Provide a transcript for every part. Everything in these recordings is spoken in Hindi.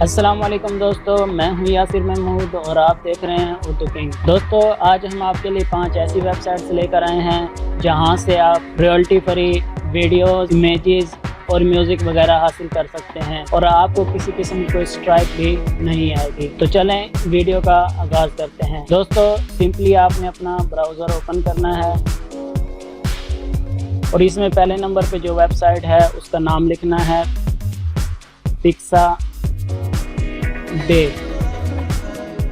अस्सलाम वालेकुम दोस्तों, मैं हूं यासिर महमूद और आप देख रहे हैं उर्दू किंग। दोस्तों, आज हम आपके लिए 5 ऐसी वेबसाइट्स लेकर आए हैं जहां से आप रॉयल्टी फ्री वीडियोस, इमेजेस और म्यूज़िक वगैरह हासिल कर सकते हैं और आपको किसी किस्म की स्ट्राइक भी नहीं आएगी। तो चलें वीडियो का आगाज़ करते हैं। दोस्तों, सिंपली आपने अपना ब्राउज़र ओपन करना है और इसमें पहले नंबर पे जो वेबसाइट है उसका नाम लिखना है पिक्सा डे,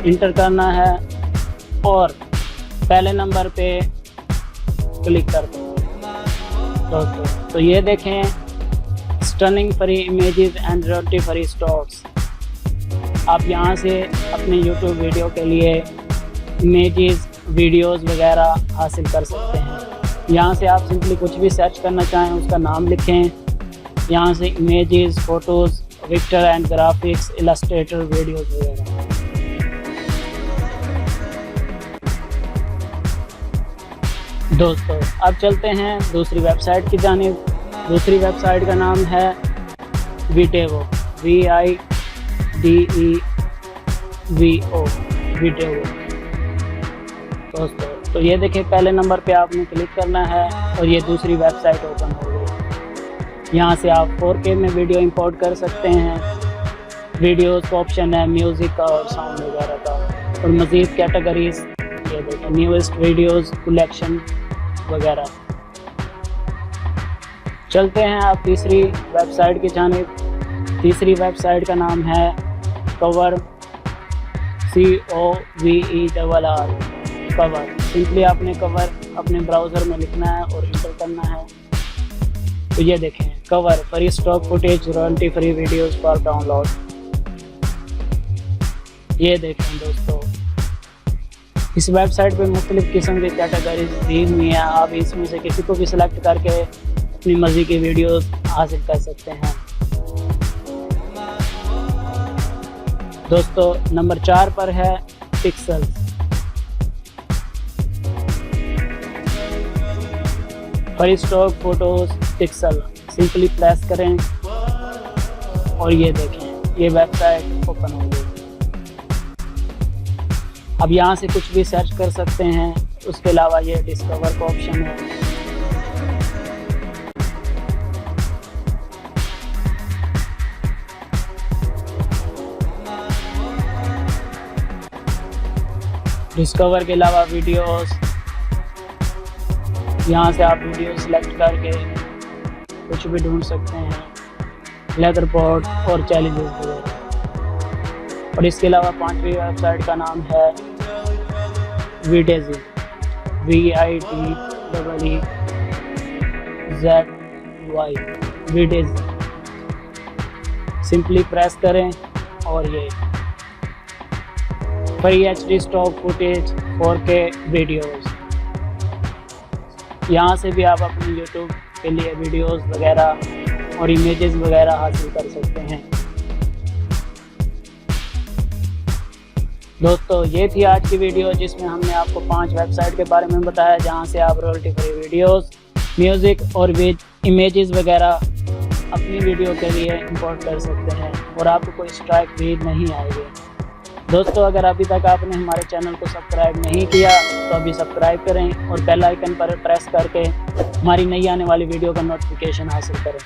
इंटर करना है और पहले नंबर पे क्लिक कर दो। दोस्तों, तो ये देखें, stunning free images and royalty free stocks. आप यहाँ से अपने यूट्यूब वीडियो के लिए इमेजेस, वीडियोस वगैरह हासिल कर सकते हैं। यहाँ से आप सिंपली कुछ भी सर्च करना चाहें उसका नाम लिखें। यहाँ से images, photos, vector and graphics, Illustrator, videos वगैरह। दोस्तों, अब चलते हैं दूसरी वेबसाइट की जानिब। दूसरी वेबसाइट का नाम है वीडियो, VIDEVO, वीडियो। दोस्तों, तो ये देखिए, पहले नंबर पे आपने क्लिक करना है और ये दूसरी वेबसाइट ओपन हो गई। यहाँ से आप 4K में वीडियो इंपोर्ट कर सकते हैं। वीडियोस का ऑप्शन है म्यूज़िक का और साउंड वगैरह का, और मज़ीद कैटेगरीज ये देखें, न्यूएस्ट वीडियोस, कलेक्शन वगैरह। चलते हैं आप तीसरी वेबसाइट की जानिब। तीसरी वेबसाइट का नाम है कवर, COVERR, कवर। सिंपली आपने कवर अपने ब्राउज़र में लिखना है और इंटर करना है। तो ये देखें, cover free stock footage, royalty free videos for download. ये देखें दोस्तों, इस वेबसाइट पे मुख्तलिफ किस्म की कैटेगरीज दी हुई हैं। आप इसमें से किसी को भी सिलेक्ट करके अपनी मर्जी की वीडियोस हासिल कर सकते हैं। दोस्तों, नंबर 4 पर है pixels. Free stock photos pixel, simply press करें और ये देखें, ये वेबसाइट ओपन हो गई। अब यहाँ से कुछ भी सर्च कर सकते हैं। उसके अलावा ये डिस्कवर का ऑप्शन है। डिस्कवर के अलावा वीडियोस, यहाँ से आप वीडियो सिलेक्ट करके कुछ भी ढूंढ सकते हैं, लेदर बोर्ड और चैलेंजेस वगैरह। और इसके अलावा 5वीं वेबसाइट का नाम है वीडेज़ी, VIDEEZY, वीडेज़ी। सिंपली प्रेस करें और ये free HD stock footage 4K videos. यहाँ से भी आप अपने यूट्यूब के लिए वीडियोस वगैरह और इमेजेस वगैरह हासिल कर सकते हैं। दोस्तों, ये थी आज की वीडियो जिसमें हमने आपको 5 वेबसाइट के बारे में बताया जहाँ से आप रॉयल्टी फ्री वीडियोस, म्यूज़िक और इमेजेस वगैरह अपनी वीडियो के लिए इंपोर्ट कर सकते हैं और आपको कोई स्ट्राइक भी नहीं आएगी। दोस्तों, अगर अभी तक आपने हमारे चैनल को सब्सक्राइब नहीं किया तो अभी सब्सक्राइब करें और बेल आइकन पर प्रेस करके हमारी नई आने वाली वीडियो का नोटिफिकेशन हासिल करें।